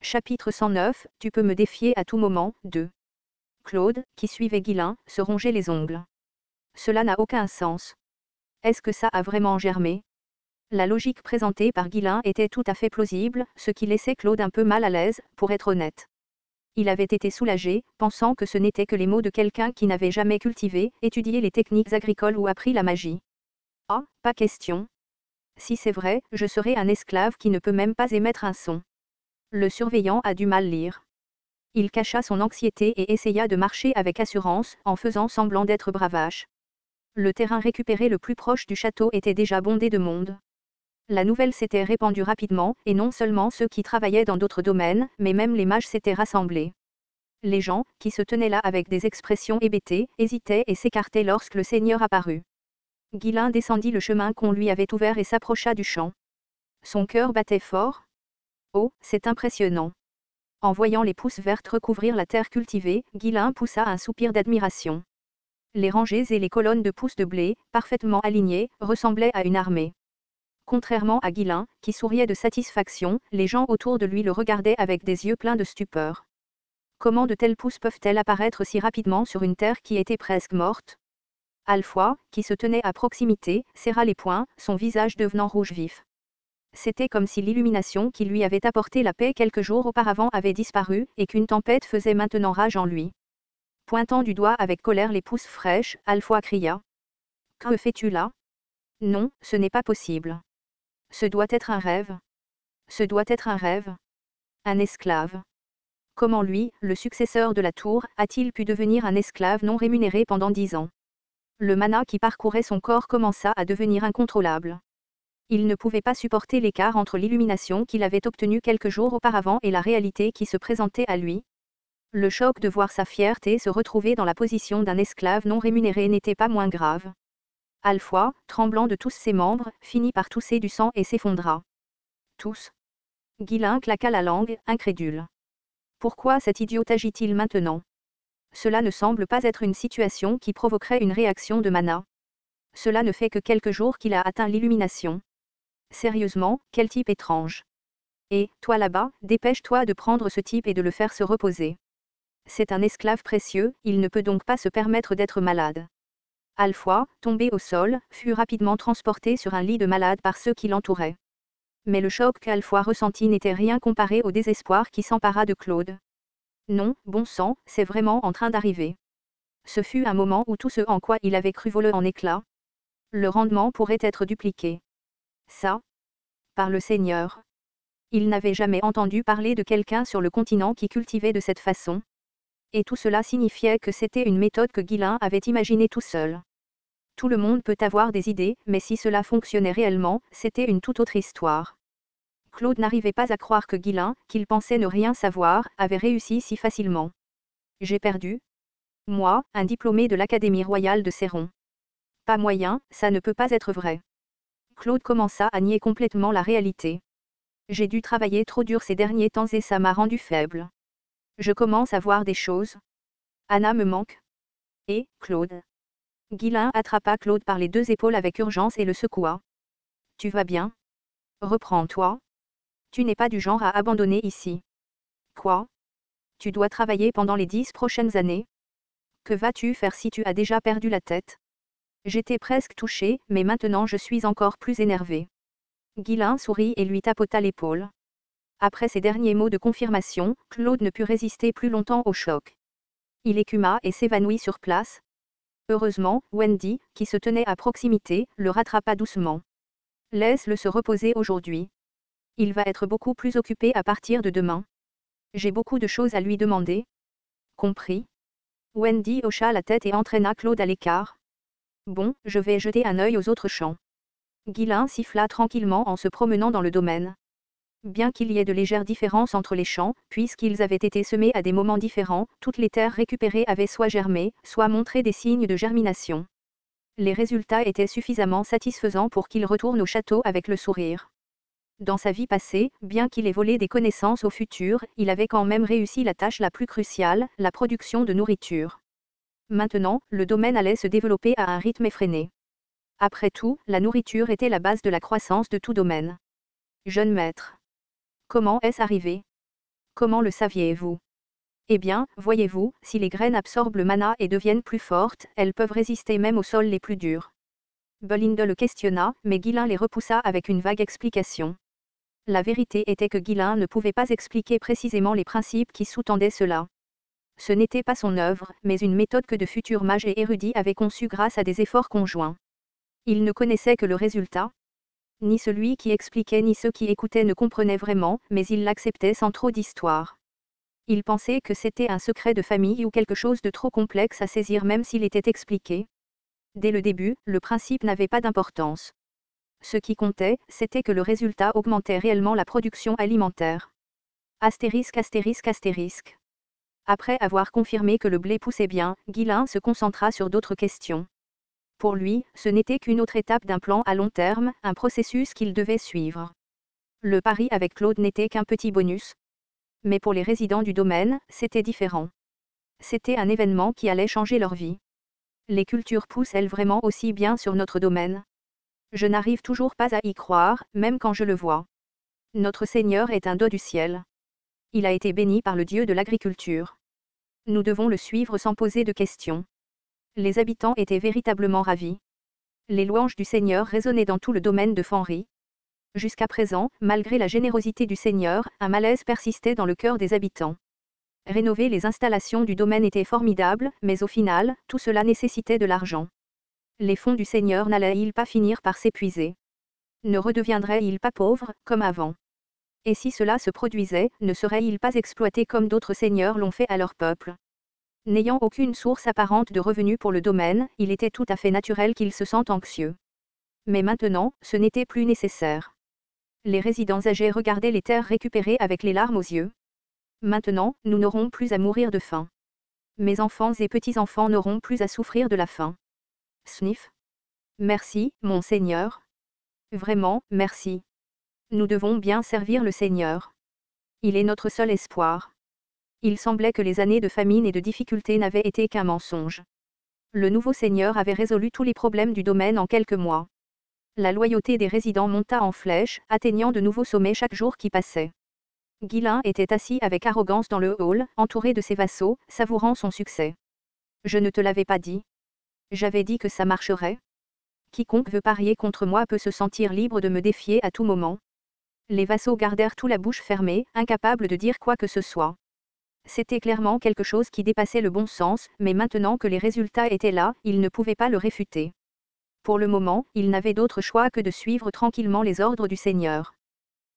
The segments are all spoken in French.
Chapitre 109, tu peux me défier à tout moment, 2. Claude, qui suivait Guilain, se rongeait les ongles. Cela n'a aucun sens. Est-ce que ça a vraiment germé? La logique présentée par Guilain était tout à fait plausible, ce qui laissait Claude un peu mal à l'aise, pour être honnête. Il avait été soulagé, pensant que ce n'étaient que les mots de quelqu'un qui n'avait jamais cultivé, étudié les techniques agricoles ou appris la magie. Ah, pas question. Si c'est vrai, je serai un esclave qui ne peut même pas émettre un son. Le surveillant a du mal lire. Il cacha son anxiété et essaya de marcher avec assurance, en faisant semblant d'être bravache. Le terrain récupéré le plus proche du château était déjà bondé de monde. La nouvelle s'était répandue rapidement, et non seulement ceux qui travaillaient dans d'autres domaines, mais même les mages s'étaient rassemblés. Les gens, qui se tenaient là avec des expressions hébétées, hésitaient et s'écartaient lorsque le seigneur apparut. Guilain descendit le chemin qu'on lui avait ouvert et s'approcha du champ. Son cœur battait fort. Oh, c'est impressionnant. En voyant les pousses vertes recouvrir la terre cultivée, Guilain poussa un soupir d'admiration. Les rangées et les colonnes de pousses de blé, parfaitement alignées, ressemblaient à une armée. Contrairement à Guilain, qui souriait de satisfaction, les gens autour de lui le regardaient avec des yeux pleins de stupeur. Comment de telles pousses peuvent-elles apparaître si rapidement sur une terre qui était presque morte? Alfoy, qui se tenait à proximité, serra les poings, son visage devenant rouge vif. C'était comme si l'illumination qui lui avait apporté la paix quelques jours auparavant avait disparu, et qu'une tempête faisait maintenant rage en lui. Pointant du doigt avec colère les pousses fraîches, Alfoy cria. « Que fais-tu là? Non, ce n'est pas possible. Ce doit être un rêve. Ce doit être un rêve. Un esclave. Comment lui, le successeur de la tour, a-t-il pu devenir un esclave non rémunéré pendant 10 ans? Le mana qui parcourait son corps commença à devenir incontrôlable. Il ne pouvait pas supporter l'écart entre l'illumination qu'il avait obtenue quelques jours auparavant et la réalité qui se présentait à lui. Le choc de voir sa fierté se retrouver dans la position d'un esclave non rémunéré n'était pas moins grave. Alfoy, tremblant de tous ses membres, finit par tousser du sang et s'effondra. Tous. Guilain claqua la langue, incrédule. Pourquoi cet idiot agit-il maintenant? Cela ne semble pas être une situation qui provoquerait une réaction de mana. Cela ne fait que quelques jours qu'il a atteint l'illumination. Sérieusement, quel type étrange. Et, toi là-bas, dépêche-toi de prendre ce type et de le faire se reposer. C'est un esclave précieux, il ne peut donc pas se permettre d'être malade. Alfoy, tombé au sol, fut rapidement transporté sur un lit de malade par ceux qui l'entouraient. Mais le choc qu'Alfoy ressentit n'était rien comparé au désespoir qui s'empara de Claude. Non, bon sang, c'est vraiment en train d'arriver. Ce fut un moment où tout ce en quoi il avait cru voler en éclats. Le rendement pourrait être dupliqué. Ça? Par le Seigneur. Il n'avait jamais entendu parler de quelqu'un sur le continent qui cultivait de cette façon. Et tout cela signifiait que c'était une méthode que Guilain avait imaginée tout seul. Tout le monde peut avoir des idées, mais si cela fonctionnait réellement, c'était une toute autre histoire. Claude n'arrivait pas à croire que Guilain, qu'il pensait ne rien savoir, avait réussi si facilement. J'ai perdu. Moi, un diplômé de l'Académie royale de Céron. Pas moyen, ça ne peut pas être vrai. Claude commença à nier complètement la réalité. J'ai dû travailler trop dur ces derniers temps et ça m'a rendu faible. Je commence à voir des choses. Anna me manque. Et, Claude. Guilain attrapa Claude par les deux épaules avec urgence et le secoua. Tu vas bien? Reprends-toi. Tu n'es pas du genre à abandonner ici. Quoi? Tu dois travailler pendant les 10 prochaines années? Que vas-tu faire si tu as déjà perdu la tête? J'étais presque touché, mais maintenant je suis encore plus énervé. Guilain sourit et lui tapota l'épaule. Après ces derniers mots de confirmation, Claude ne put résister plus longtemps au choc. Il écuma et s'évanouit sur place. Heureusement, Wendy, qui se tenait à proximité, le rattrapa doucement. Laisse-le se reposer aujourd'hui. Il va être beaucoup plus occupé à partir de demain. J'ai beaucoup de choses à lui demander. Compris? Wendy hocha la tête et entraîna Claude à l'écart. Bon, je vais jeter un œil aux autres champs. Guilain siffla tranquillement en se promenant dans le domaine. Bien qu'il y ait de légères différences entre les champs, puisqu'ils avaient été semés à des moments différents, toutes les terres récupérées avaient soit germé, soit montré des signes de germination. Les résultats étaient suffisamment satisfaisants pour qu'il retourne au château avec le sourire. Dans sa vie passée, bien qu'il ait volé des connaissances au futur, il avait quand même réussi la tâche la plus cruciale, la production de nourriture. Maintenant, le domaine allait se développer à un rythme effréné. Après tout, la nourriture était la base de la croissance de tout domaine. Jeune maître. Comment est-ce arrivé? Comment le saviez-vous? Eh bien, voyez-vous, si les graines absorbent le mana et deviennent plus fortes, elles peuvent résister même aux sols les plus durs. Bolinde le questionna, mais Guillain les repoussa avec une vague explication. La vérité était que Guillain ne pouvait pas expliquer précisément les principes qui sous-tendaient cela. Ce n'était pas son œuvre, mais une méthode que de futurs mages et érudits avaient conçue grâce à des efforts conjoints. Il ne connaissait que le résultat. Ni celui qui expliquait ni ceux qui écoutaient ne comprenaient vraiment, mais ils l'acceptaient sans trop d'histoire. Il pensait que c'était un secret de famille ou quelque chose de trop complexe à saisir même s'il était expliqué. Dès le début, le principe n'avait pas d'importance. Ce qui comptait, c'était que le résultat augmentait réellement la production alimentaire. Astérisque astérisque astérisque. Après avoir confirmé que le blé poussait bien, Guillain se concentra sur d'autres questions. Pour lui, ce n'était qu'une autre étape d'un plan à long terme, un processus qu'il devait suivre. Le pari avec Claude n'était qu'un petit bonus. Mais pour les résidents du domaine, c'était différent. C'était un événement qui allait changer leur vie. Les cultures poussent-elles vraiment aussi bien sur notre domaine? Je n'arrive toujours pas à y croire, même quand je le vois. Notre Seigneur est un dos du ciel. Il a été béni par le Dieu de l'agriculture. Nous devons le suivre sans poser de questions. Les habitants étaient véritablement ravis. Les louanges du Seigneur résonnaient dans tout le domaine de Fanry. Jusqu'à présent, malgré la générosité du Seigneur, un malaise persistait dans le cœur des habitants. Rénover les installations du domaine était formidable, mais au final, tout cela nécessitait de l'argent. Les fonds du Seigneur n'allaient-ils pas finir par s'épuiser? Ne redeviendraient-ils pas pauvres, comme avant? Et si cela se produisait, ne seraient-ils pas exploités comme d'autres seigneurs l'ont fait à leur peuple? N'ayant aucune source apparente de revenus pour le domaine, il était tout à fait naturel qu'ils se sentent anxieux. Mais maintenant, ce n'était plus nécessaire. Les résidents âgés regardaient les terres récupérées avec les larmes aux yeux. Maintenant, nous n'aurons plus à mourir de faim. Mes enfants et petits-enfants n'auront plus à souffrir de la faim. Sniff. Merci, mon Seigneur. Vraiment, merci. Nous devons bien servir le Seigneur. Il est notre seul espoir. Il semblait que les années de famine et de difficultés n'avaient été qu'un mensonge. Le nouveau Seigneur avait résolu tous les problèmes du domaine en quelques mois. La loyauté des résidents monta en flèche, atteignant de nouveaux sommets chaque jour qui passait. Guillain était assis avec arrogance dans le hall, entouré de ses vassaux, savourant son succès. Je ne te l'avais pas dit. J'avais dit que ça marcherait. Quiconque veut parier contre moi peut se sentir libre de me défier à tout moment. Les vassaux gardèrent tout la bouche fermée, incapables de dire quoi que ce soit. C'était clairement quelque chose qui dépassait le bon sens, mais maintenant que les résultats étaient là, ils ne pouvaient pas le réfuter. Pour le moment, ils n'avaient d'autre choix que de suivre tranquillement les ordres du Seigneur.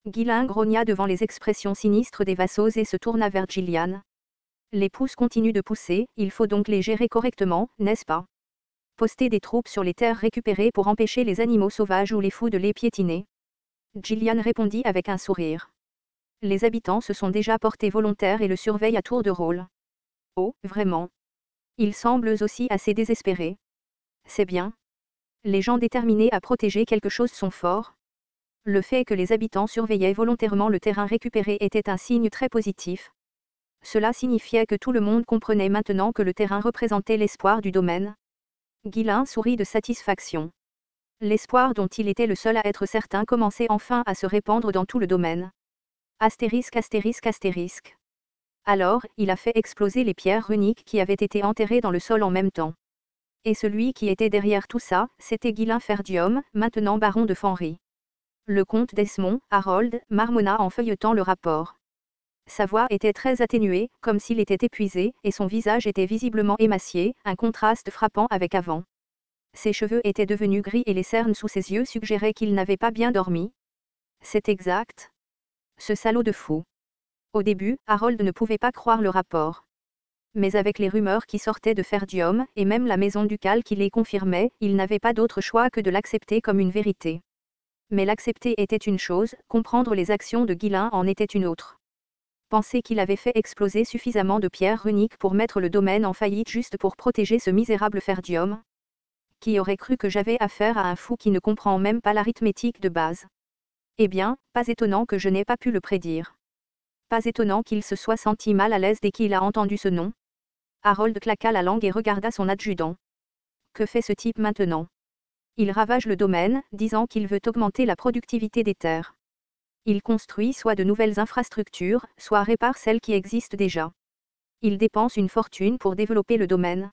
Guillain grogna devant les expressions sinistres des vassaux et se tourna vers Gillian. Les pousses continuent de pousser, il faut donc les gérer correctement, n'est-ce pas? Poster des troupes sur les terres récupérées pour empêcher les animaux sauvages ou les fous de les piétiner. Gillian répondit avec un sourire. Les habitants se sont déjà portés volontaires et le surveillent à tour de rôle. Oh, vraiment? Ils semblent eux aussi assez désespérés. C'est bien. Les gens déterminés à protéger quelque chose sont forts. Le fait que les habitants surveillaient volontairement le terrain récupéré était un signe très positif. Cela signifiait que tout le monde comprenait maintenant que le terrain représentait l'espoir du domaine. Guillain sourit de satisfaction. L'espoir dont il était le seul à être certain commençait enfin à se répandre dans tout le domaine. Astérisque astérisque astérisque. Alors, il a fait exploser les pierres runiques qui avaient été enterrées dans le sol en même temps. Et celui qui était derrière tout ça, c'était Guillain Ferdium, maintenant baron de Fanry. Le comte d'Esmond, Harold, marmonna en feuilletant le rapport. Sa voix était très atténuée, comme s'il était épuisé, et son visage était visiblement émacié, un contraste frappant avec avant. Ses cheveux étaient devenus gris et les cernes sous ses yeux suggéraient qu'il n'avait pas bien dormi. C'est exact. Ce salaud de fou. Au début, Harold ne pouvait pas croire le rapport. Mais avec les rumeurs qui sortaient de Ferdium, et même la maison ducale qui les confirmait, il n'avait pas d'autre choix que de l'accepter comme une vérité. Mais l'accepter était une chose, comprendre les actions de Guillain en était une autre. Penser qu'il avait fait exploser suffisamment de pierres runiques pour mettre le domaine en faillite juste pour protéger ce misérable Ferdium. Qui aurait cru que j'avais affaire à un fou qui ne comprend même pas l'arithmétique de base? Eh bien, pas étonnant que je n'ai pas pu le prédire. Pas étonnant qu'il se soit senti mal à l'aise dès qu'il a entendu ce nom. Harold claqua la langue et regarda son adjudant. Que fait ce type maintenant? Il ravage le domaine, disant qu'il veut augmenter la productivité des terres. Il construit soit de nouvelles infrastructures, soit répare celles qui existent déjà. Il dépense une fortune pour développer le domaine.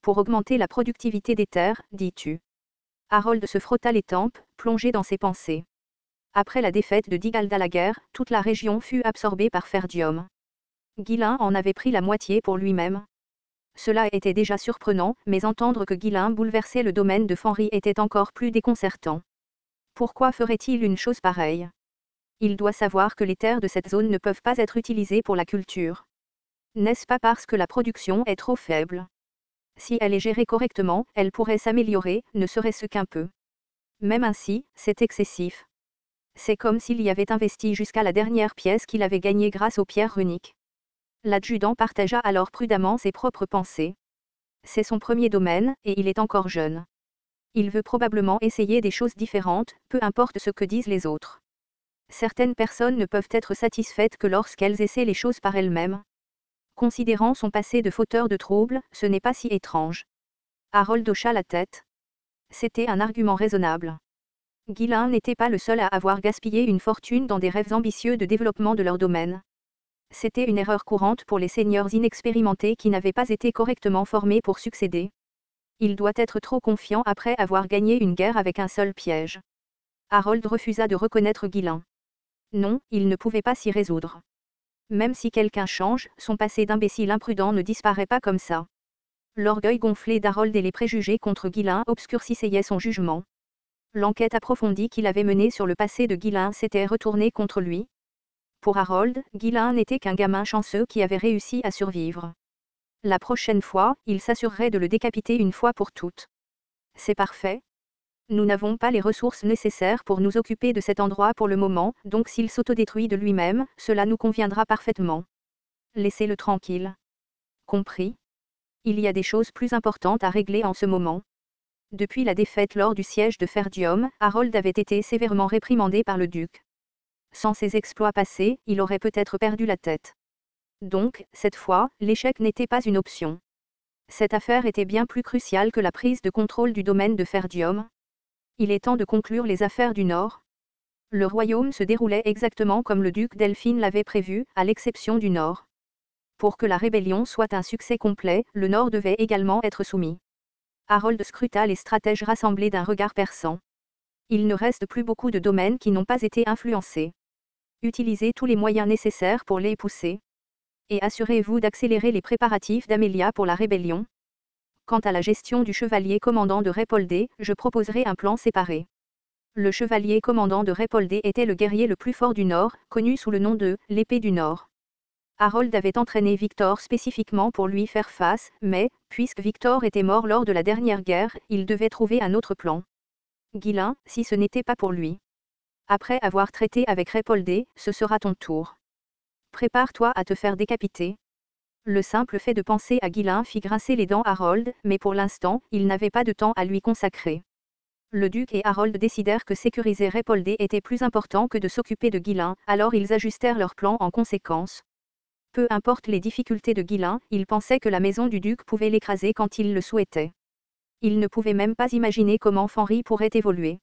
Pour augmenter la productivité des terres, dis-tu. Harold se frotta les tempes, plongé dans ses pensées. Après la défaite de Digald à la guerre, toute la région fut absorbée par Ferdium. Ghislain en avait pris la moitié pour lui-même. Cela était déjà surprenant, mais entendre que Ghislain bouleversait le domaine de Fenry était encore plus déconcertant. Pourquoi ferait-il une chose pareille? Il doit savoir que les terres de cette zone ne peuvent pas être utilisées pour la culture. N'est-ce pas parce que la production est trop faible? Si elle est gérée correctement, elle pourrait s'améliorer, ne serait-ce qu'un peu. Même ainsi, c'est excessif. C'est comme s'il y avait investi jusqu'à la dernière pièce qu'il avait gagnée grâce aux pierres runiques. L'adjudant partagea alors prudemment ses propres pensées. C'est son premier domaine, et il est encore jeune. Il veut probablement essayer des choses différentes, peu importe ce que disent les autres. Certaines personnes ne peuvent être satisfaites que lorsqu'elles essaient les choses par elles-mêmes. Considérant son passé de fauteur de troubles, ce n'est pas si étrange. Harold hocha la tête. C'était un argument raisonnable. Ghislain n'était pas le seul à avoir gaspillé une fortune dans des rêves ambitieux de développement de leur domaine. C'était une erreur courante pour les seigneurs inexpérimentés qui n'avaient pas été correctement formés pour succéder. Il doit être trop confiant après avoir gagné une guerre avec un seul piège. Harold refusa de reconnaître Ghislain. Non, il ne pouvait pas s'y résoudre. Même si quelqu'un change, son passé d'imbécile imprudent ne disparaît pas comme ça. L'orgueil gonflé d'Harold et les préjugés contre Ghislain obscurcissaient son jugement. L'enquête approfondie qu'il avait menée sur le passé de Ghislain s'était retournée contre lui. Pour Harold, Ghislain n'était qu'un gamin chanceux qui avait réussi à survivre. La prochaine fois, il s'assurerait de le décapiter une fois pour toutes. C'est parfait. Nous n'avons pas les ressources nécessaires pour nous occuper de cet endroit pour le moment, donc s'il s'autodétruit de lui-même, cela nous conviendra parfaitement. Laissez-le tranquille. Compris. Il y a des choses plus importantes à régler en ce moment. Depuis la défaite lors du siège de Ferdium, Harold avait été sévèrement réprimandé par le duc. Sans ses exploits passés, il aurait peut-être perdu la tête. Donc, cette fois, l'échec n'était pas une option. Cette affaire était bien plus cruciale que la prise de contrôle du domaine de Ferdium. Il est temps de conclure les affaires du Nord. Le royaume se déroulait exactement comme le duc Delphine l'avait prévu, à l'exception du Nord. Pour que la rébellion soit un succès complet, le Nord devait également être soumis. Harold scruta les stratèges rassemblés d'un regard perçant. Il ne reste plus beaucoup de domaines qui n'ont pas été influencés. Utilisez tous les moyens nécessaires pour les pousser. Et assurez-vous d'accélérer les préparatifs d'Amelia pour la rébellion. Quant à la gestion du chevalier commandant de Répoldé, je proposerai un plan séparé. Le chevalier commandant de Répoldé était le guerrier le plus fort du Nord, connu sous le nom de « l'épée du Nord ». Harold avait entraîné Victor spécifiquement pour lui faire face, mais, puisque Victor était mort lors de la dernière guerre, il devait trouver un autre plan. Ghislain, si ce n'était pas pour lui. Après avoir traité avec Répoldé, ce sera ton tour. Prépare-toi à te faire décapiter. Le simple fait de penser à Ghislain fit grincer les dents Harold, mais pour l'instant, il n'avait pas de temps à lui consacrer. Le duc et Harold décidèrent que sécuriser Répoldé était plus important que de s'occuper de Ghislain, alors ils ajustèrent leur plan en conséquence. Peu importe les difficultés de Ghislain, il pensait que la maison du duc pouvait l'écraser quand il le souhaitait. Il ne pouvait même pas imaginer comment Fenry pourrait évoluer.